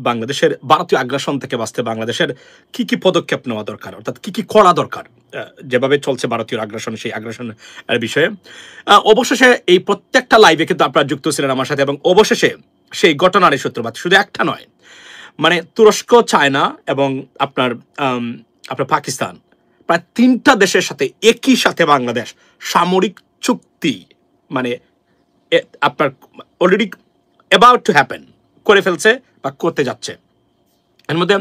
বাংলাদেশের ভারতীয় আগ্রাসন থেকে বাঁচতে বাংলাদেশের কি কি পদক্ষেপ নেওয়া দরকার, অর্থাৎ কি কি করা দরকার যেভাবে চলছে ভারতীয় আগ্রাসন, সেই আগ্রাসন বিষয়ে অবশেষে এই প্রত্যেকটা লাইভে কিন্তু আপনারা যুক্ত ছিলেন আমার সাথে, এবং অবশেষে সেই ঘটনার সূত্রপাত শুধু একটা নয়, মানে তুরস্ক, চায়না এবং আপনার পাকিস্তান, প্রায় 3টা দেশের সাথে একই সাথে বাংলাদেশ সামরিক চুক্তি মানে আপনার অলরেডি অ্যাবাউট টু হ্যাপেন করে ফেলছে বা করতে যাচ্ছে। এর মধ্যে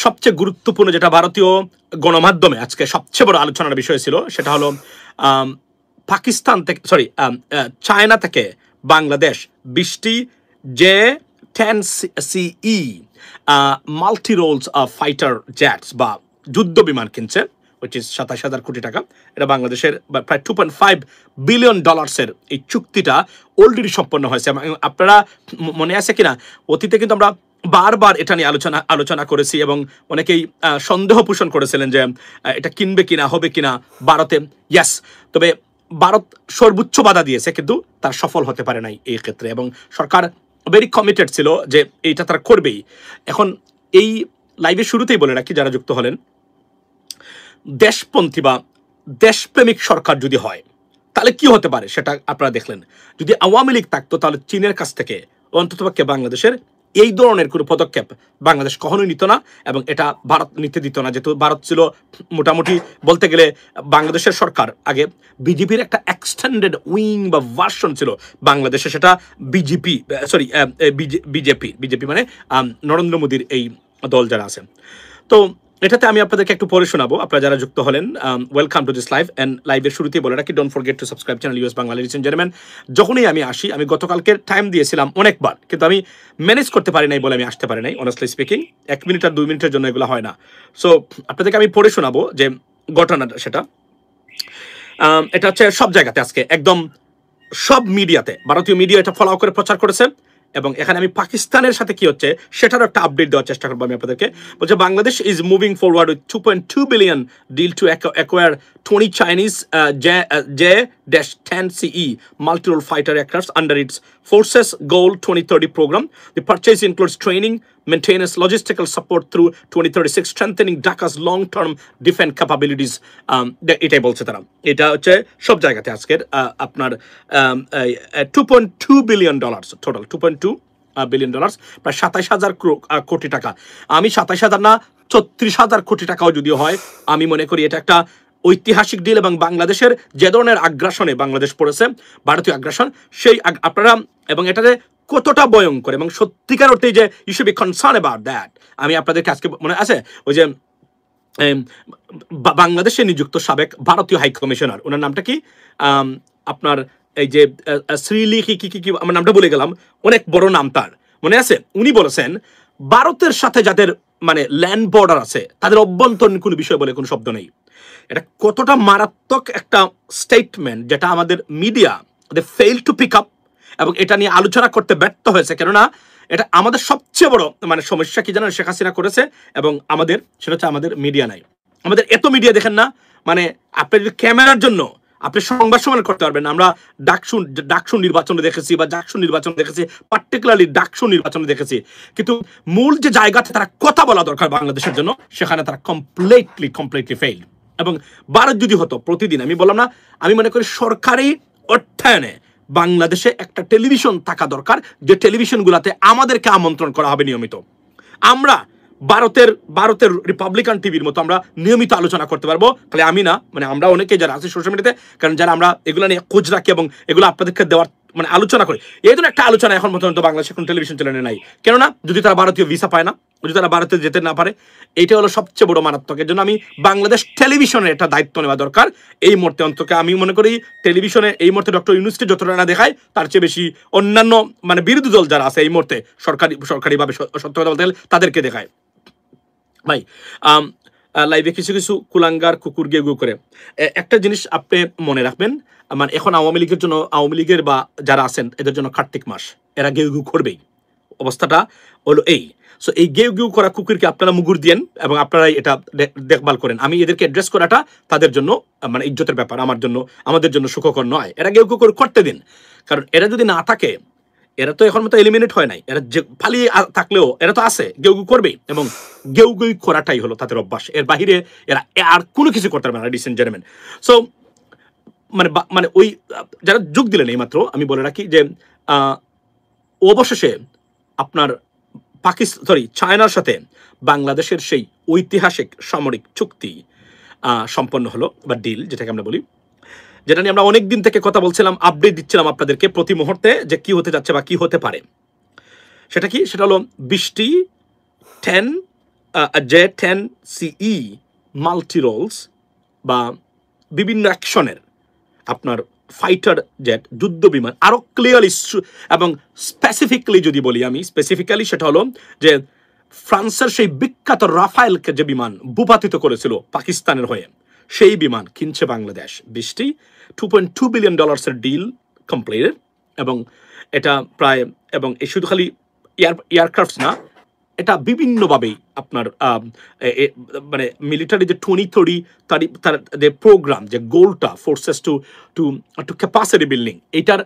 সবচেয়ে গুরুত্বপূর্ণ যেটা ভারতীয় গণমাধ্যমে আজকে সবচেয়ে বড় আলোচনার বিষয় ছিল, সেটা হলো পাকিস্তান থেকে চায়না থেকে বাংলাদেশ 20টি J-10CE multi roles fighter jets বা যুদ্ধ বিমান কিনছে, which is 27,000 কোটি টাকা। এটা বাংলাদেশের প্রায় $2.5 বিলিয়ন এই চুক্তিটা অলরেডি সম্পন্ন হয়েছে। আপনারা মনে আছে কিনা, অতীতে কিন্তু আমরা বারবার এটা নিয়ে আলোচনা করেছি এবং অনেকেই সন্দেহ পোষণ করেছিলেন যে এটা কিনবে কিনা, হবে কিনা ভারতে। ইয়াস, তবে ভারত সর্বোচ্চ বাধা দিয়েছে, কিন্তু তার সফল হতে পারে নাই এই ক্ষেত্রে, এবং সরকার ভেরি কমিটেড ছিল যে এইটা তারা করবেই। এখন এই লাইভের শুরুতেই বলে রাখি, যারা যুক্ত হলেন, দেশপন্থী বা দেশপ্রেমিক সরকার যদি হয় তাহলে কি হতে পারে সেটা আপনারা দেখলেন। যদি আওয়ামী লীগ থাকতো তাহলে চীনের কাছ থেকে অন্ততপক্ষে বাংলাদেশের এই ধরনের কোনো পদক্ষেপ বাংলাদেশ কখনোই নিত না, এবং এটা ভারত নিতে দিত না, যেহেতু ভারত ছিল মোটামুটি বলতে গেলে বাংলাদেশের সরকার আগে বিজেপির একটা এক্সটেন্ডেড উইং বা ভার্সন ছিল বাংলাদেশে, সেটা বিজেপি মানে নরেন্দ্র মোদীর এই দল যারা আছে। তো এটাতে আমি আপনাদেরকে একটু পড়ে শোনাবো। আপনারা যারা যুক্ত হলেন, welcome to this live. And লাইভের শুরুতেই বলে রাখি, don't forget to subscribe channel US Bangla. Ladies and gentleman, যখনই আমি আসি, আমি গতকালকে টাইম দিয়েছিলাম অনেকবার, কিন্তু আমি ম্যানেজ করতে পারি নাই বলে আমি আসতে পারি নাই, অনেস্টলি স্পিকিং। 1 মিনিট আর 2 মিনিটের জন্য এগুলো হয় না। সো আপনাদেরকে আমি পড়ে শোনাবো যে ঘটনাটা, সেটা এটা হচ্ছে সব জায়গাতে আজকে একদম সব মিডিয়াতে, ভারতীয় মিডিয়া এটা ফলো করে প্রচার করেছে, এবং এখানে আমি পাকিস্তানের সাথে কি হচ্ছে সেটারও একটা আপডেট দেওয়ার চেষ্টা করবো আমি আপনাদেরকে। বলছে Bangladesh is moving forward with $2.2 billion deal to acquire 20 Chinese J-10CE multi-role fighter aircraft under its Forces Goal 2030 program. The purchase includes training, maintenance, logistical support through 2036, strengthening Dhaka's long-term defense capabilities. এটাই বলছে তারা। এটা হচ্ছে সব জায়গাতে আজকের আপনার $2.2 billion total, $2.2 billion, প্রায় 27,000 কোটি টাকা। আমি 27,000 না 36,000 কোটি টাকাও যদিও হয়, আমি মনে করি এটা একটা ঐতিহাসিক ডিল, এবং বাংলাদেশের যে ধরনের আগ্রাসনে বাংলাদেশ পড়েছে, ভারতীয় আগ্রাসন, সেই আপনারা, এবং এটাতে কতটা ভয়ঙ্কর এবং সত্যিকার অর্থেই যে you should be concern about that, আমি আপনাদেরকে আজকে মনে আছে ওই যে বাংলাদেশে নিযুক্ত সাবেক ভারতীয় হাই কমিশনার, ওনার নামটা কি, আপনার এই যে শ্রীলিখি কি আমার নামটা বলে গেলাম, অনেক বড় নাম তার, মনে আছে? উনি বলেছেন ভারতের সাথে যাদের মানে ল্যান্ড বর্ডার আছে তাদের অভ্যন্তরীণ কোনো বিষয় বলে কোনো শব্দ নেই। এটা কতটা মারাত্মক একটা স্টেটমেন্ট, যেটা আমাদের media they fail to pick up, এবং এটা নিয়ে আলোচনা করতে ব্যর্থ হয়েছে। কেননা এটা আমাদের সবচেয়ে বড় মানে সমস্যা কি জানেন, শেখ হাসিনা করেছে, এবং আমাদের সেটা হচ্ছে আমাদের মিডিয়া নাই। আমাদের এত মিডিয়া দেখেন না, মানে আপনি যদি ক্যামেরার জন্য আপনি সংবাদ সম্মেলন করতে পারবেন না। আমরা ডাকসু নির্বাচনে দেখেছি, বা জাকসু নির্বাচনে দেখেছি, পার্টিকুলারলি ডাকসু নির্বাচনে দেখেছি, কিন্তু মূল যে জায়গাতে তারা কথা বলা দরকার বাংলাদেশের জন্য, সেখানে তারা কমপ্লিটলি ফেইল। এবং ভারত যদি হতো প্রতিদিন, আমি বললাম না, আমি মনে করি সরকারি অর্থায়নে বাংলাদেশে একটা টেলিভিশন থাকা দরকার, যে টেলিভিশনগুলোতে আমাদেরকে আমন্ত্রণ করা হবে নিয়মিত। আমরা ভারতের রিপাবলিকান টিভির মতো আমরা নিয়মিত আলোচনা করতে পারবো। তাহলে আমি না, মানে আমরা অনেকেই যারা আছে সোশ্যাল মিডিয়াতে, কারণ যারা আমরা এগুলো নিয়ে খোঁজ রাখি এবং এগুলো আপনাদেরকে দেওয়ার মানে আলোচনা করি, এই ধরনের একটা আলোচনা এখন পর্যন্ত বাংলাদেশে কোনো টেলিভিশন চ্যানেলে নাই। কেননা যদি তারা ভারতীয় ভিসা পায় না, যদি তারা ভারতে যেতে না পারে, এইটা হলো সবচেয়ে বড় মারাত্মক। এর জন্য আমি বাংলাদেশ টেলিভিশনের একটা দায়িত্ব নেওয়া দরকার এই মুহূর্তে। অন্তত আমি মনে করি টেলিভিশনে এই মুহূর্তে ডক্টর ইউনূসকে যতটা না দেখায়, তার চেয়ে বেশি অন্যান্য মানে বিরোধী দল যারা আছে এই মুহূর্তে সরকারিভাবে সত্য কথা বলতে গেলে তাদেরকে দেখায়। ভাই লাইভে কিছু কুলাঙ্গার কুকুর গেউ গেউ করে। একটা জিনিস আপনি মনে রাখবেন, মানে এখন আওয়ামী লীগের বা যারা আছেন এদের জন্য কার্তিক মাস, এরা গেউ গেউ করবেই। অবস্থাটা হলো এই। সো এই গেউ গেউ করা কুকুরকে আপনারা মুগুর দিয়েন এবং আপনারাই এটা দেখভাল করেন। আমি এদেরকে অ্যাড্রেস করাটা তাদের জন্য মানে ইজ্জতের ব্যাপার, আমাদের জন্য সুখকর নয়। এরা গেউ গেউ করতে দিন, কারণ এরা যদি না থাকে, এরা তো এখন মতো এলিমিনেট হয় নাই, এরা যে পালিয়ে থাকলেও এরা তো আছে, গেউ গেউ করবেই, এবং গেউ গেউ করাটাই হলো তাদের অভ্যাস। এর বাহিরে এরা আর কোনো কিছু করতে পারবে না, লেডিস এন্ড জেন্টলম্যান। সো মানে মানে ওই যারা যোগ দিলেন এই মাত্র, আমি বলে রাখি যে অবশেষে আপনার চায়নার সাথে বাংলাদেশের সেই ঐতিহাসিক সামরিক চুক্তি সম্পন্ন হলো, বা ডিল যেটাকে আমরা বলি, যেটা নিয়ে আমরা অনেক দিন থেকে কথা বলছিলাম, আপডেট দিচ্ছিলাম আপনাদেরকে প্রতি মুহূর্তে যে কি হতে যাচ্ছে বা কি হতে পারে। সেটা কি? সেটা হলো 20টি J-10 CE মাল্টি রোলস বা বিভিন্ন অ্যাকশনের আপনার ফাইটার জেট, যুদ্ধ বিমান, আরো ক্লিয়ারলি এবং স্পেসিফিকলি যদি বলি আমি স্পেসিফিক্যালি, সেটা হলো যে ফ্রান্সের সেই বিখ্যাত রাফায়েলকে যে বিমান ভূপাতিত করেছিল পাকিস্তানের হয়ে, সেই বিমান কিনছে বাংলাদেশ। 20টি $2.2 বিলিয়ন ডিল কমপ্লিটেড, এবং এটা প্রায়, এবং এই শুধু খালি এয়ারক্রাফটস না, এটা বিভিন্নভাবেই আপনার মানে মিলিটারি যে 2030 তার যে প্রোগ্রাম, যে গোলটা forces to to to capacity building, এটার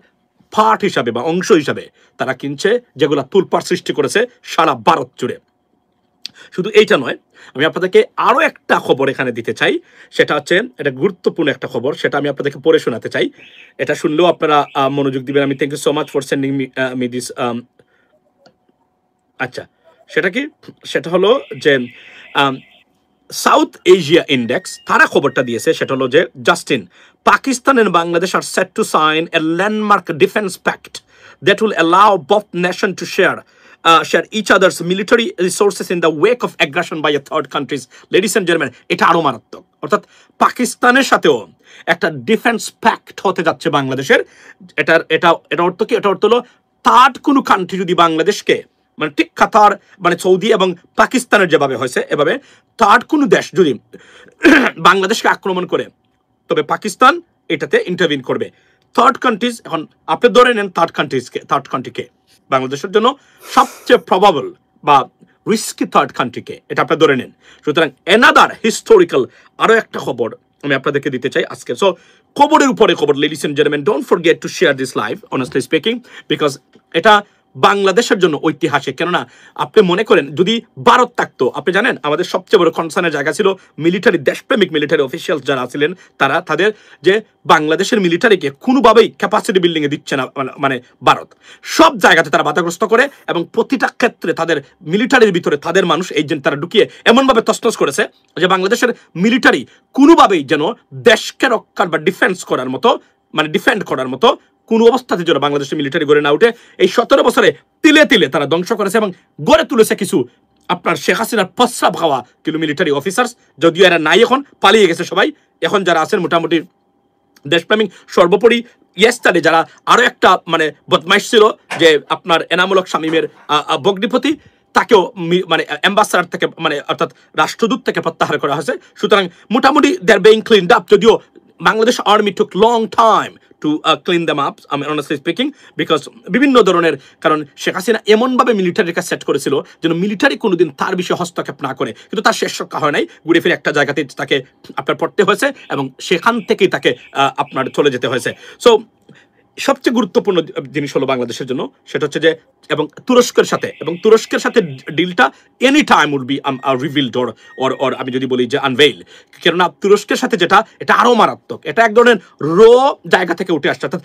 পার্ট হিসাবে বা অংশ হিসাবে তারা কিনছে, যেগুলো তুলপাড় সৃষ্টি করেছে সারা ভারত জুড়ে। শুধু এইটা নয়, আমি আপনাদেরকে আরো একটা খবর এখানে দিতে চাই, সেটা হচ্ছে এটা গুরুত্বপূর্ণ একটা খবর, সেটা আমি আপনাদেরকে পড়ে শোনাতে চাই। এটা শুনলেও আপনারা মনোযোগ দিবেন। আমি thank you so much for sending me this. আচ্ছা, সেটা কি? সেটা হলো যে সাউথ এশিয়া ইন্ডেক্স তারা খবরটা দিয়েছে, সেটা হলো যে Justin, Pakistan and Bangladesh are set to sign a landmark defense pact that will allow both nations to share each other's military resources in the wake of aggression by a third countries. Ladies and gentlemen, এটা আরো মারাত্মক। অর্থাৎ পাকিস্তানের সাথেও একটা defence pact হতে যাচ্ছে বাংলাদেশের। এটা অর্থ কি? এটা অর্থ হলো থার্ড কোনো কান্ট্রি যদি বাংলাদেশকে, মানে ঠিক কাতার, মানে সৌদি এবং পাকিস্তানের যেভাবে হয়েছে, এভাবে থার্ড কোনো দেশ যদি বাংলাদেশকে আক্রমণ করে, তবে পাকিস্তান এটাতে ইন্টারভিন করবে। থার্ড কান্ট্রিজ, এখন আপনি ধরে নেন থার্ড কান্ট্রিকে বাংলাদেশের জন্য সবচেয়ে প্রবাবল বা রিস্কি থার্ড কান্ট্রিকে, এটা আপনি ধরে নেন। সুতরাং এনাদার হিস্টোরিক্যাল আরো একটা খবর আমি আপনাদেরকে দিতে চাই আজকে। সো খবরের উপরে খবর, ladies and gentleman, don't forget to share this live, honestly speaking, because এটা বাংলাদেশের জন্য ঐতিহাসিক। কেননা আপনি মনে করেন যদি ভারত থাকতো, আপনি জানেন আমাদের সবচেয়ে বড় কনসার্নের জায়গা ছিল মিলিটারি, দেশপ্রেমিক মিলিটারি অফিসিয়াল যারা ছিলেন, তারা তাদের যে বাংলাদেশের মিলিটারিকে কোনোভাবেই ক্যাপাসিটি বিল্ডিং এ দিচ্ছে না, মানে ভারত সব জায়গাতে তারা বাধাগ্রস্ত করে, এবং প্রতিটা ক্ষেত্রে তাদের মিলিটারির ভিতরে তাদের মানুষ এজেন্ট তারা ঢুকিয়ে এমনভাবে তছনছ করেছে যে বাংলাদেশের মিলিটারি কোনোভাবেই যেন দেশকে রক্ষার বা ডিফেন্স করার মতো, মানে ডিফেন্ড করার মতো কোন অবস্থাতে যেন বাংলাদেশের মিলিটারি গড়ে না উঠে। এই 17 বছরে তিলে তিলে তারা ধ্বংস করেছে এবং গড়ে তুলেছে কিছু আপনার শেখ হাসিনার প্রস্রাব খাওয়া কিছু মিলিটারি অফিসার্স, যদিও এরা নাই, এখন পালিয়ে গেছে সবাই। এখন যারা আছেন মোটামুটি দেশপ্রেমিক। সর্বোপরি ইয়েস্টারডে যারা আরো একটা মানে বদমাইশ ছিল, যে আপনার এনামূলক শামীমের বগ্নিপতি, তাকেও মানে অ্যাম্বাসাডার থেকে, মানে অর্থাৎ রাষ্ট্রদূত থেকে প্রত্যাহার করা হয়েছে। সুতরাং মোটামুটি দে আর বিং ক্লিনড আপ, যদিও Bangladesh army took long time to clean them up, আমি অনেস্টলি স্পিকিং, বিকজ বিভিন্ন ধরনের কারণ শেখ হাসিনা এমনভাবে মিলিটারিকে সেট করেছিল যেন মিলিটারি কোনোদিন তার বিষয়ে হস্তক্ষেপ না করে, কিন্তু তার শেষ রক্ষা হয় নাই। ঘুরে ফিরে একটা জায়গাতে তাকে আপনার পড়তে হয়েছে এবং সেখান থেকেই তাকে আপনার চলে যেতে হয়েছে। সো সবচেয়ে গুরুত্বপূর্ণ জিনিস হলো বাংলাদেশের জন্য, সেটা হচ্ছে যে এবং তুরস্কের সাথে ডিলটা any time would be revealed or আমি যদি বলি যে আনভেইল, কেননা তুরস্কের সাথে যেটা, এটা আরো মারাত্মক, এটা এক ধরনের জায়গা থেকে উঠে আসছে। অর্থাৎ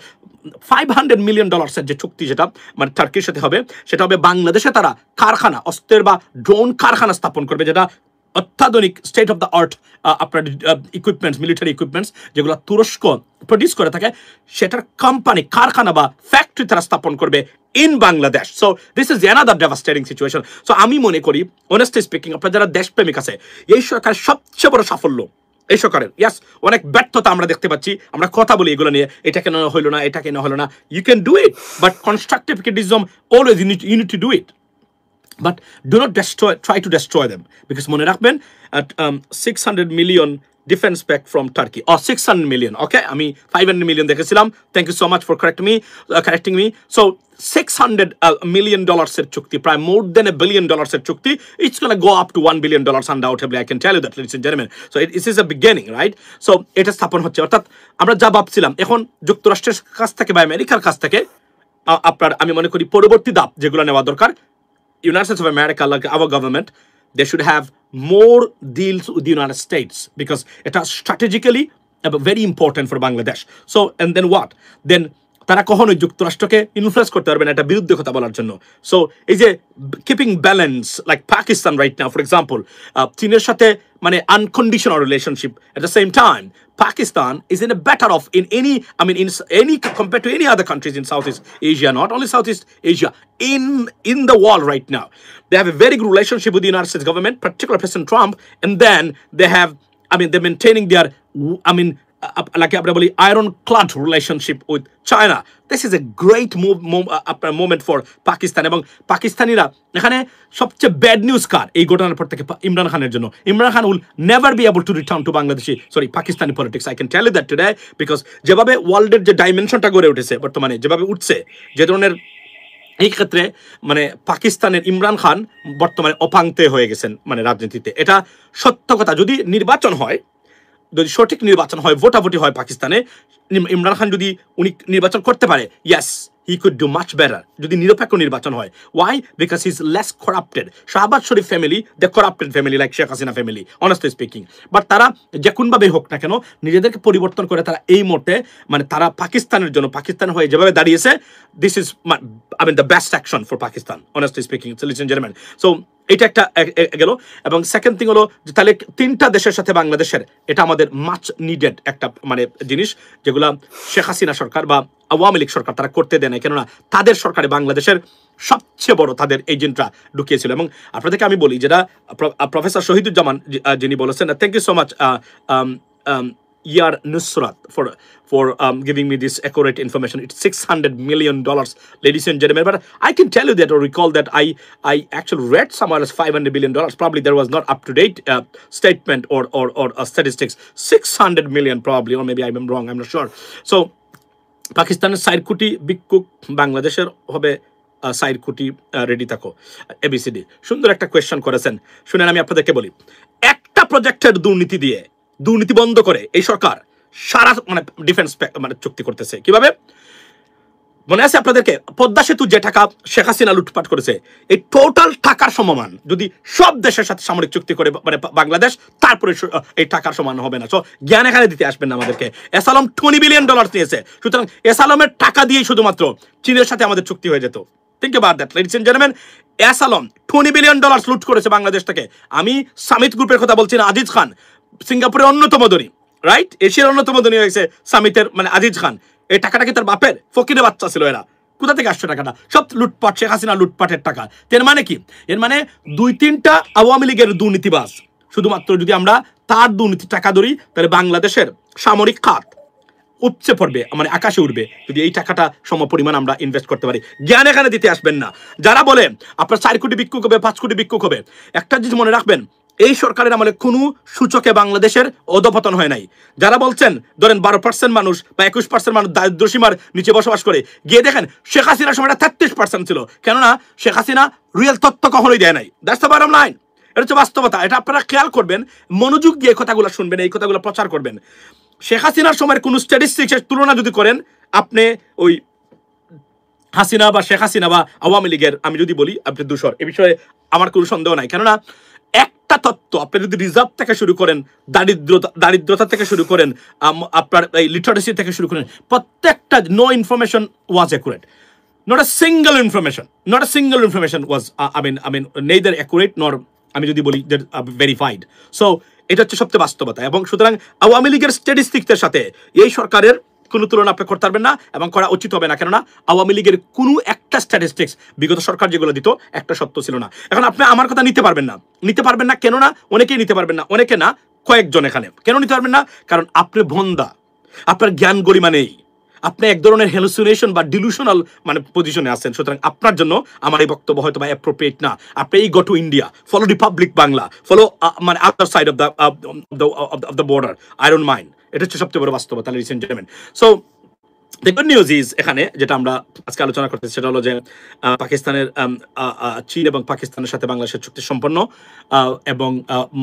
$500 মিলিয়ন যে চুক্তি, যেটা মানে টার্কির সাথে হবে, সেটা হবে বাংলাদেশে তারা কারখানা, অস্ত্রের বা ড্রোন কারখানা স্থাপন করবে, যেটা অত্যাধুনিক স্টেট অফ দ্য আর্ট আপনার ইকুইপমেন্টস, মিলিটারি ইকুইপমেন্টস যেগুলো তুরস্ক প্রডিউস করে থাকে, সেটার কোম্পানি, কারখানা বা ফ্যাক্টরি তারা স্থাপন করবে in Bangladesh. So this is another devastating situation. So আমি মনে করি অনেস্টলি স্পিকিং, আপনার যারা দেশপ্রেমিক আছে, এই সরকারের সবচেয়ে বড় সাফল্য এই সরকারের, ইয়াস অনেক ব্যর্থতা আমরা দেখতে পাচ্ছি, আমরা কথা বলি এগুলো নিয়ে, এটা কেন হলো না, এটা কেন হলো না, you can do it, but constructive criticism always you need to do it, but do not try to destroy them, because মনে রাখবেন at 600 million defense pack from Turkey, or 600 million, okay, আমি 500 million দেখেছিলাম, thank you so much for correcting me. So $600 million এর চুক্তি, প্রায় more than $1 billion এর চুক্তি, it's going to go up to $1 billion undoubtedly, I can tell you that, ladies and gentlemen. So it is a beginning, right? So এটা স্থাপন হচ্ছে, অর্থাৎ আমরা যা ভাবছিলাম এখন যুক্তরাষ্ট্রের কাছ থেকে বা আমেরিকার কাছ থেকে আপনার আমি মনে করি পরবর্তী ধাপ যেগুলো নেওয়া দরকার, United States of America, like our government, they should have more deals with the United States because it is strategically very important for Bangladesh. So, and then what? Then তারা কখনোই যুক্তরাষ্ট্রকে ইনফ্লুয়েন্স করতে পারবে না এটা বিরুদ্ধে কথা বলার জন্য। সো এই যে keeping balance like Pakistan right now for example, চীনের সাথে মানে unconditional relationship, at the same time Pakistan is in a better off in any, I mean, in any compared to any other countries in Southeast Asia, not only Southeast Asia, in the world right now. They have a very good relationship with the United States government, particularly President Trump, and then they have, I mean, they're maintaining their, I mean, like ironclad relationship with China. This is a great moment for Pakistan. এবং পাকিস্তানিরা এখানে সবচেয়ে bad news কার এই ঘটনার পর থেকে ইমরান খানের জন্য, Imran Khan will never be able to return to Bangladeshi Pakistani politics. I can tell you that today, because যেভাবে ওয়ার্ল্ডের যে ডাইমেনশনটা গড়ে উঠেছে বর্তমানে, যেভাবে উঠছে, যে ধরনের, এই ক্ষেত্রে মানে পাকিস্তানের ইমরান খান বর্তমানে অপাংতে হয়ে গেছেন মানে রাজনীতিতে। এটা সত্য কথা। যদি নির্বাচন হয়, যদি সঠিক নির্বাচন হয়, ভোটাভুটি হয় পাকিস্তানে, ইমরান খান যদি উনি নির্বাচন করতে পারে, yes he could do much better যদি নিরপেক্ষ নির্বাচন হয়। Why? Because he's less corrupted. Shahbaz Sharif family, the corrupted family like Sheikh Hasina family, honestly speaking. But তারা যে কোনভাবে হোক না কেন নিজেদেরকে পরিবর্তন করে তারা এই মুহূর্তে মানে তারা পাকিস্তানের জন্য, পাকিস্তান হয়ে যেভাবে দাঁড়িয়েছে, this is I mean the best action for Pakistan, honestly speaking, ladies and gentlemen. So এটা একটা গেল। এবং সেকেন্ড থিং হলো যে তাহলে তিনটা দেশের সাথে বাংলাদেশের, এটা আমাদের মাচ নিডেড একটা মানে জিনিস, যেগুলা শেখ হাসিনা সরকার বা আওয়ামী লীগ সরকার তারা করতে দেয় না, কেননা তাদের সরকারে বাংলাদেশের সবচেয়ে বড় তাদের এজেন্টরা ঢুকিয়েছিল। এবং আপনাদেরকে আমি বলি, যেটা প্রফেসর শহীদুজ্জামান যিনি বলেছেন, thank you so much Yar Nusrat for giving me this accurate information. It's $600 million, ladies and gentlemen. But I can tell you that, or recall that I actually read somewhere as $500 billion. Probably there was not up to date statement or statistics. 600 million probably, or maybe I'm wrong. I'm not sure. So পাকিস্তানের 4 কোটি ভিক্ষুক, বাংলাদেশের হবে 4 কোটি। Ready থাকো ABCD। সুন্দর একটা question করেছেন, শুনেন আমি আপনাদেরকে বলি। একটা প্রজেক্টের দুর্নীতি দিয়ে, দুর্নীতি বন্ধ করে এই সরকার সারা মানে ডিফেন্স মানে চুক্তি করতেছে। কিভাবে মনে আছে আপনাদেরকে? পদ্মা সেতু যে টাকা শেখ হাসিনা লুটপাট করেছে, এই টোটাল টাকার সমান যদি সব দেশের সাথে সামরিক চুক্তি করে মানে বাংলাদেশ, তারপরে এই টাকার সমান হবে না। সো জ্ঞান এখানে দিতে আসবেন না আমাদেরকে। এসালম $20 বিলিয়ন নিয়েছে, সুতরাং এসালমের টাকা দিয়েই শুধুমাত্র চীনের সাথে আমাদের চুক্তি হয়ে যেত। Think about that, ladies and gentlemen. এসালম $20 billion লুট করেছে বাংলাদেশ থেকে। আমি সামিট গ্রুপের কথা বলছি না, আজিজ খান সিঙ্গাপুরের অন্যতম ধনী, রাইট, এশিয়ার অন্যতম ধনী হয়েছে সামিটের মানে আজিজ খান। এই টাকাটা কি তার বাপের? ফকিরের বাচ্চা ছিল এরা। কোথা থেকে আসছে টাকাটা? সব লুটপাট, শেখ হাসিনা লুটপাটের টাকা। এর মানে কি? এর মানে 2-3টা আওয়ামী লীগের দুর্নীতিবাজ, শুধুমাত্র যদি আমরা তার দুর্নীতি টাকা ধরি, তাহলে বাংলাদেশের সামরিক খাত উপচে পড়বে, মানে আকাশে উঠবে, যদি এই টাকাটা সম পরিমাণ আমরা ইনভেস্ট করতে পারি। জ্ঞান এখানে দিতে আসবেন না। যারা বলে আপনার 4 কোটি ভিক্ষুক হবে, 5 কোটি ভিক্ষুক হবে, একটা জিনিস মনে রাখবেন, এই সরকারের আমলে কোনো সূচকে বাংলাদেশের অধপতন হয় নাই। যারা বলছেন ধরেন 12% মানুষ বা 21% মানুষ দারিদ্র সীমার নিচে বসবাস করে, গিয়ে দেখেন শেখ হাসিনার সময়টা 33% ছিল। কেননা শেখ হাসিনা রিয়েল তথ্য কখনোই দেয় নাই। That's the bottom line. এটা হচ্ছে বাস্তবতা। এটা আপনারা খেয়াল করবেন, মনোযোগ দিয়ে কথাগুলো শুনবেন, এই কথাগুলো প্রচার করবেন। শেখ হাসিনার সময়ের কোনো স্ট্যাটিস্টিক্সের তুলনা যদি করেন, আপনি ওই হাসিনা বা শেখ হাসিনা বা আওয়ামী লীগের আমি যদি বলি, আপনি দূষর, এ বিষয়ে আমার কোনো সন্দেহ নাই। কেননা একটা তত্ত্ব আপনি যদি রিজার্ভ থেকে শুরু করেন, দারিদ্রতা থেকে শুরু করেন, আপনার এই লিটারেসি থেকে শুরু করেন, প্রত্যেকটা no information was accurate. Not a single information was I mean neither accurate nor আমি যদি বলি ভেরিফাইড। সো এটা হচ্ছে সবচেয়ে বাস্তবতা। এবং সুতরাং আওয়ামী লীগের স্ট্যাটিস্টিক্সের সাথে এই সরকারের কোনো তুলনা আপনি করতে পারবেন না এবং করা উচিত হবে না। কেননা আওয়ামী লীগের কোনো একটা স্ট্যাটিস্টিক্স বিগত সরকার যেগুলো দিত একটা সত্য ছিল না। এখন আপনি আমার কথা নিতে পারবেন না। কেননা অনেকেই নিতে পারবেন না, অনেকে না, কয়েকজন। এখানে কেন নিতে পারবেন না? কারণ আপনি ভন্দা, আপনার জ্ঞান গরিমা নেই, আপনি এক ধরনের হ্যালুসিনেশন বা ডিলুশনাল মানে পজিশনে আছেন। সুতরাং আপনার জন্য আমার এই বক্তব্য হয়তো বা অ্যাপ্রোপ্রিয়েট না। আপনি এই go to India, follow Republic Bangla, follow মানে other side of the border, I don't mind. এটা হচ্ছে সবচেয়ে বড় বাস্তবতা, ladies and gentleman. So The good news is এখানে যেটা আমরা আজকে আলোচনা করতেছি সেটা হলো যে পাকিস্তানের চীন এবং পাকিস্তানের সাথে বাংলাদেশের চুক্তি সম্পন্ন এবং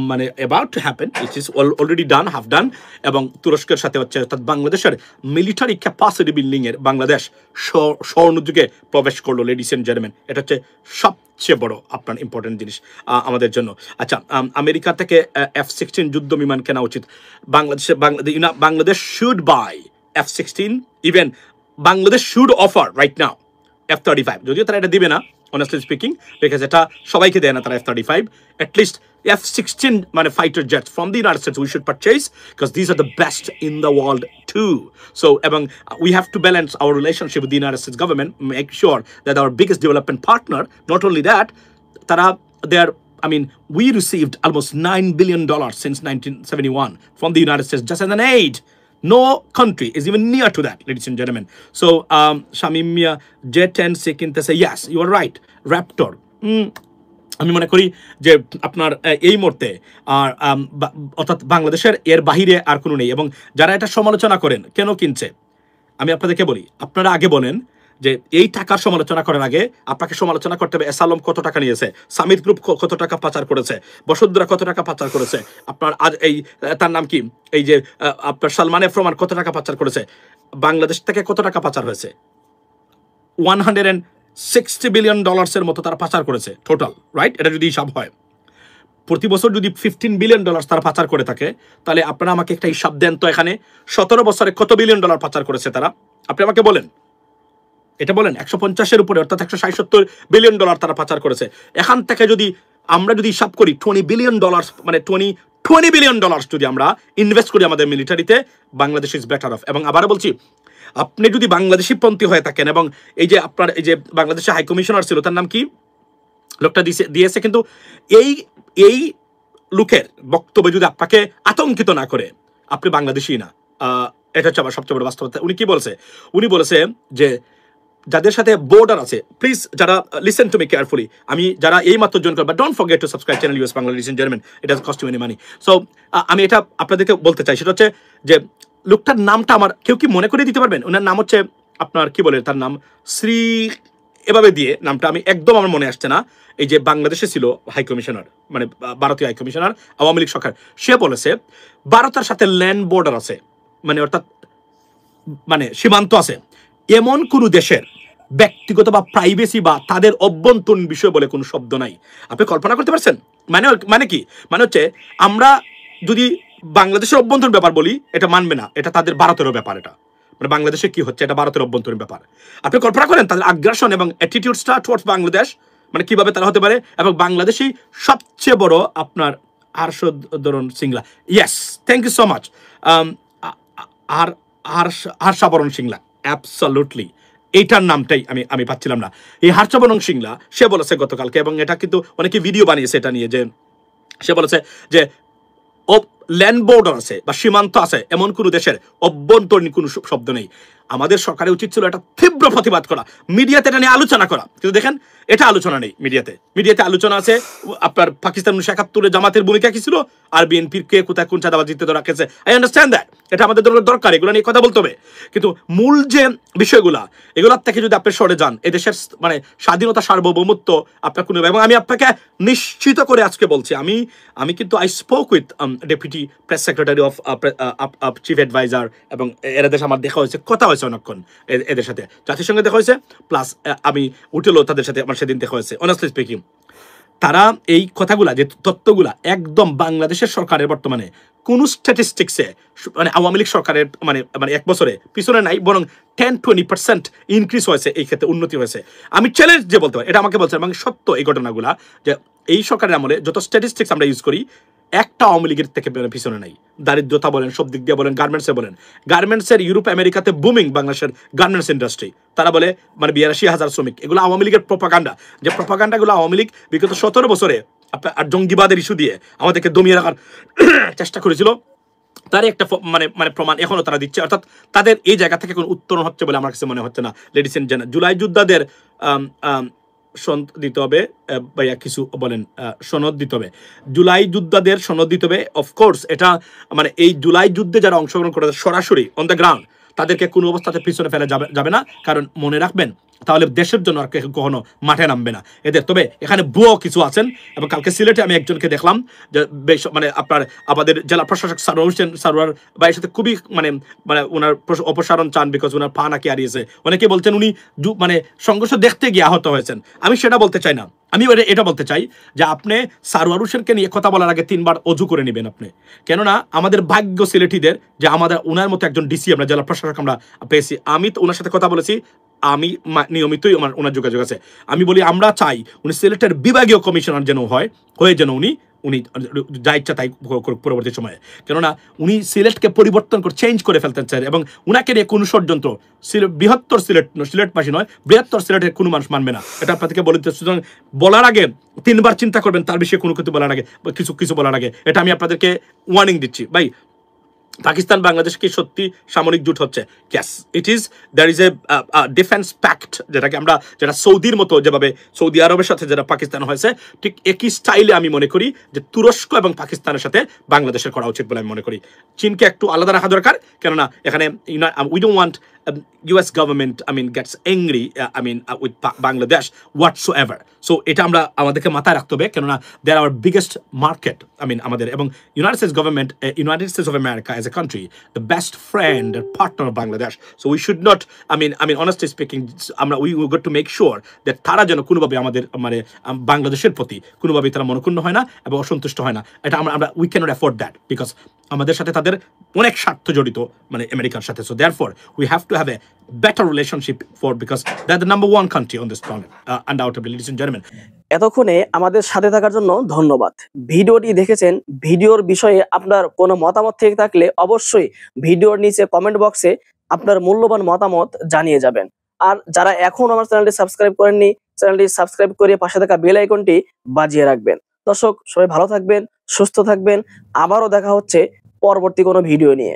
মানে about to happen it is already done half ডান এবং তুরস্কের সাথে হচ্ছে অর্থাৎ বাংলাদেশের মিলিটারি ক্যাপাসিটি বিল্ডিং এর বাংলাদেশ স্বর্ণযুগে প্রবেশ করলো লেডিস এন্ড জেন্টলম্যান। এটা হচ্ছে সবচেয়ে বড় আপনার ইম্পর্টেন্ট জিনিস আমাদের জন্য। আচ্ছা, আমেরিকা থেকে F-16 যুদ্ধ বিমান কেনা উচিত। Bangladesh should buy F-16, even Bangladesh should offer right now F-35. যদিও তারা এটা দিবে না honestly speaking, because এটা সবাইকে দেয় না তারা F-35, at least F-16 মানে fighter jets from the United States we should purchase because these are the best in the world too. So এবং we have to balance our relationship with the United States government, make sure that our biggest development partner, not only that, তারা they are, I mean, we received almost $9 billion since 1971 from the United States just as an aid. No country is even near to that, ladies and gentlemen. So, Shamim J10 কিনতে say, yes, you are right, Raptor. আমি মনে করি যে আপনার এই মুহূর্তে আর অর্থাৎ বাংলাদেশের এর বাহিরে আর কোনো নেই। এবং যারা এটা সমালোচনা করেন কেন কিনছে, আমি আপনাদেরকে বলি, আপনারা আগে বলেন যে এই টাকার সমালোচনা করার আগে আপনাকে সমালোচনা করতে হবে এসালম কত টাকা নিয়েছে, সামির গ্রুপ কত টাকা পাচার করেছে, বসুন্ধরা কত টাকা পাচার করেছে, আপনার আজ এই তার নাম কি এই যে আপনার সালমান এফ রহমান কত টাকা পাচার করেছে, বাংলাদেশ থেকে কত টাকা পাচার হয়েছে, $160 বিলিয়ন মতো তারা পাচার করেছে টোটাল, রাইট? এটা যদি হিসাব হয় প্রতি বছর যদি $15 বিলিয়ন তারা পাচার করে থাকে, তাহলে আপনারা আমাকে একটা হিসাব দেন তো এখানে 17 বছরে কত বিলিয়ন ডলার পাচার করেছে তারা, আপনি আমাকে বলেন। এটা বলেন 150-এর উপরে, অর্থাৎ $160-70 বিলিয়ন তারা পাচার করেছে। এখান থেকে যদি আমরা যদি হিসাব করি $20 বিলিয়ন, মানে $20 বিলিয়ন যদি আমরা ইনভেস্ট করি আমাদের মিলিটারিতে, বাংলাদেশ ইজ বেটার অফ। এবং আবার বলছি, আপনি যদি বাংলাদেশি পন্থী হয়ে থাকেন এবং এই যে আপনার এই যে বাংলাদেশের হাই কমিশনার ছিল তার নাম কি, লোকটা দিয়েছে, কিন্তু এই লোকের বক্তব্য যদি আপনাকে আতঙ্কিত না করে, আপনি বাংলাদেশি না। এটা হচ্ছে আমার সবচেয়ে বড় বাস্তবতা। উনি কি বলছে? উনি বলেছে যে যাদের সাথে বর্ডার আছে, প্লিজ যারা লিসেন টু মি কেয়ারফুলি, আমি যারা এই মাত্র জয়েন করবেন, don't forget to subscribe channel US Bangla listen German, it doesn't cost you any money. So আমি এটা আপনাদেরকে বলতে চাই, সেটা হচ্ছে যে লোকটার নামটা আমার কেউ কি মনে করে দিতে পারবেন? ওনার নাম হচ্ছে আপনার কি বলে, তার নাম শ্রী এভাবে দিয়ে নামটা আমি একদম আমার মনে আসছে না। এই যে বাংলাদেশে ছিল হাই কমিশনার, মানে ভারতীয় হাই কমিশনার আওয়ামী লীগ সরকার, সে বলেছে ভারতের সাথে ল্যান্ড বর্ডার আছে, মানে অর্থাৎ মানে সীমান্ত আছে, এমন কোন দেশের ব্যক্তিগত বা প্রাইভেসি বা তাদের অভ্যন্তরীণ বিষয় বলে কোনো শব্দ নাই। আপনি কল্পনা করতে পারছেন? মানে কি, মানে হচ্ছে আমরা যদি বাংলাদেশের অভ্যন্তরীণ ব্যাপার বলি, এটা মানবে না, এটা তাদের ভারতেরও ব্যাপার, এটা মানে বাংলাদেশে কি হচ্ছে এটা ভারতের অভ্যন্তরীণ ব্যাপার। আপনি কল্পনা করেন তাদের আগ্রাসন এবং অ্যাটিটিউডসটা টুয়ার্ডস বাংলাদেশ, মানে কিভাবে তারা হতে পারে। এবং বাংলাদেশি সবচেয়ে বড় আপনার Harshvardhan Singla, yes, thank you so much, Harshvardhan Singla, absolutely এইটার নামটাই আমি পাচ্ছিলাম না। এই হর্ষবর্ধন সিংলা সে বলেছে গতকালকে, এবং এটা কিন্তু অনেকে ভিডিও বানিয়েছে এটা নিয়ে, যে সে বলেছে যে ল্যান্ড বর্ডার আছে বা সীমান্ত আছে এমন কোনো দেশের অভ্যন্তরীণ কোনো শব্দ নেই। আমাদের সরকারের উচিত ছিল এটা তীব্র প্রতিবাদ করা, মিডিয়াতে এটা নিয়ে আলোচনা করা, কিন্তু দেখেন এটা আলোচনা নেই মিডিয়াতে আলোচনা আছে আপনার পাকিস্তান 1971 জামাতের ভূমিকা কি ছিল, আর বিএনপির কে কোথায় কোন চাঁদাবাজিতে ধরা খেয়েছে। আই আন্ডারস্ট্যান্ড দ্যাট, এটা আমাদের দরকার, এগুলো নিয়ে কথা বলতে হবে, কিন্তু মূল যে বিষয়গুলা এগুলোর থেকে যদি আপনি সরে যান, এদেশের মানে স্বাধীনতা সার্বভৌমত্ব আপনার কোনো, এবং আমি আপনাকে নিশ্চিত করে আজকে বলছি, আমি কিন্তু I spoke with deputy press secretary of chief adviser, এবং এরা দেশে আমার দেখা হয়েছে, কথা হয়েছে অনেকক্ষণ এদের সাথে, জাতিসংঘে দেখা হয়েছে, প্লাস আমি উঠেলো তাদের সাথে আমার সেদিন দেখা হয়েছে। অনেস্টলি স্পিকিং, তারা এই কথাগুলা যে তত্ত্বগুলা একদম বাংলাদেশের সরকারের বর্তমানে কোন স্ট্যাটিস্টিক্সে মানে আওয়ামী লীগ সরকারের মানে এক বছরে পিছনে নাই, বরং 10-20% ইনক্রিজ হয়েছে, এই ক্ষেত্রে উন্নতি হয়েছে। আমি চ্যালেঞ্জ যে বলতে পারি, এটা আমাকে বলছে এবং সত্য এই ঘটনাগুলা, যে এই সরকারের আমলে যত স্ট্যাটিস্টিক্স আমরা ইউজ করি, একটা আওয়ামী লীগের থেকে পিছনে নাই। দারিদ্রতা বলেন, সব দিক দিয়ে বলেন, গার্মেন্টসে বলেন, গার্মেন্টসের ইউরোপ আমেরিকাতে বুমিং বাংলাদেশের গার্মেন্টস ইন্ডাস্ট্রি, তারা বলে মানে 82,000 শ্রমিক, এগুলো আওয়ামী লীগের প্রপাগান্ডা, যে প্রপাগান্ডাগুলো আওয়ামী লীগ বিগত 17 বছরে আর জঙ্গিবাদের ইস্যু দিয়ে আমাদেরকে দমিয়ে রাখার চেষ্টা করেছিল, তার একটা মানে প্রমাণ এখনো তারা দিচ্ছে। অর্থাৎ তাদের এই জায়গা থেকে কোনো উত্তরণ হচ্ছে বলে আমার কাছে মনে হচ্ছে না। লেডিস এন্ড জেন্টলম্যান, জুলাই যোদ্ধাদের সনদ দিতে হবে, ভাইয়া কিছু বলেন, সনদ দিতে হবে, জুলাই যোদ্ধাদের সনদ দিতে হবে। অফকোর্স এটা মানে এই জুলাই যুদ্ধে যারা অংশগ্রহণ করেছে সরাসরি অন দ্য গ্রাউন্ড, তাদেরকে কোনো অবস্থাতে পিছনে ফেলে যাবে না, কারণ মনে রাখবেন তাহলে দেশের জন্য আর কখনো মাঠে নামবে না এদের। তবে এখানে বুয়াও কিছু আছেন, এবং কালকে সিলেটে আমি একজনকে দেখলাম যে বেশ মানে আপনার আমাদের জেলা প্রশাসক সারোয়ার ভাইয়ের সাথে খুবই মানে মানে ওনার অপসারণ চান, বিকজ ওনার পা নাকি হারিয়েছে। অনেকে বলছেন উনি মানে সংঘর্ষ দেখতে গিয়ে আহত হয়েছেন। আমি সেটা বলতে চাই না, আমি এটা বলতে চাই যে আপনি সারোয়ার হোসেনকে নিয়ে কথা বলার আগে 3 বার অজু করে নেবেন আপনি। কেননা আমাদের ভাগ্য সিলেটিদের যে আমাদের ওনার মতো একজন ডিসি আমরা জেলা প্রশাসক আমরা পেয়েছি। আমি তো ওনার সাথে কথা বলেছি, আমি নিয়মিতই ওনার যোগাযোগ আছে। আমি বলি আমরা চাই উনি সিলেটের বিভাগীয় কমিশনার যেন হয়ে যেন উনি যা ইচ্ছা তাই পরবর্তী সময়ে। কেননা উনি সিলেটকে পরিবর্তন করে চেঞ্জ করে ফেলতে চান, এবং উনাকে নিয়ে কোনো ষড়যন্ত্র বৃহত্তর সিলেটবাসী নয়, বৃহত্তর সিলেটের কোনো মানুষ মানবে না, এটা আপনাদেরকে বলতে। সুতরাং বলার আগে 3 বার চিন্তা করবেন তার বিষয়ে কোনো কিছু বলার আগে, কিছু বলার আগে। এটা আমি আপনাদেরকে ওয়ার্নিং দিচ্ছি ভাই। পাকিস্তান বাংলাদেশ কি সত্যি সামরিক জোট হচ্ছে? Yes it is, there is a defence pact, যেটা সৌদির মতো, যেভাবে সৌদি আরবের সাথে যেটা পাকিস্তান হয়েছে, ঠিক একই স্টাইলে আমি মনে করি যে তুরস্ক এবং পাকিস্তানের সাথে বাংলাদেশের করা উচিত বলে আমি মনে করি। চীনকে একটু আলাদা রাখা দরকার, কেননা এখানে we don't want US government gets angry with Bangladesh whatsoever. So এটা আমরা আমাদেরকে মাথায় রাখতে হবে, কেননা they are our biggest market. আমাদের এবং United States government, United States of America as a country, the best friend and partner of Bangladesh. So we should not, honestly speaking, we got to make sure that তারা যেন কোনোভাবে আমাদের বাংলাদেশের প্রতি কোনোভাবে তারা মনক্ষুণ্ণ হয় না এবং অসন্তুষ্ট হয় না। এটা আমরা we cannot afford that, because আমাদের সাথে তাদের অনেক স্বার্থ জড়িত আমেরিকার সাথে। So therefore we have to have a better relationship because they're the number 1 country on this planet, undoubtedly, ladies and gentlemen. এতক্ষণে আমাদের সাথে থাকার জন্য ধন্যবাদ। ভিডিওটি দেখেছেন, ভিডিওর বিষয়ে আপনার কোনো মতামত থেকে থাকলে অবশ্যই ভিডিওর নিচে কমেন্ট বক্সে আপনার মূল্যবান মতামত জানিয়ে যাবেন। আর যারা এখন আমার চ্যানেলটি সাবস্ক্রাইব করেননি, চ্যানেলটি সাবস্ক্রাইব করে পাশে থাকা বেল আইকনটি বাজিয়ে রাখবেন। দর্শক সবাই ভালো থাকবেন, সুস্থ থাকবেন। আবারও দেখা হচ্ছে পরবর্তী কোনো ভিডিও নিয়ে।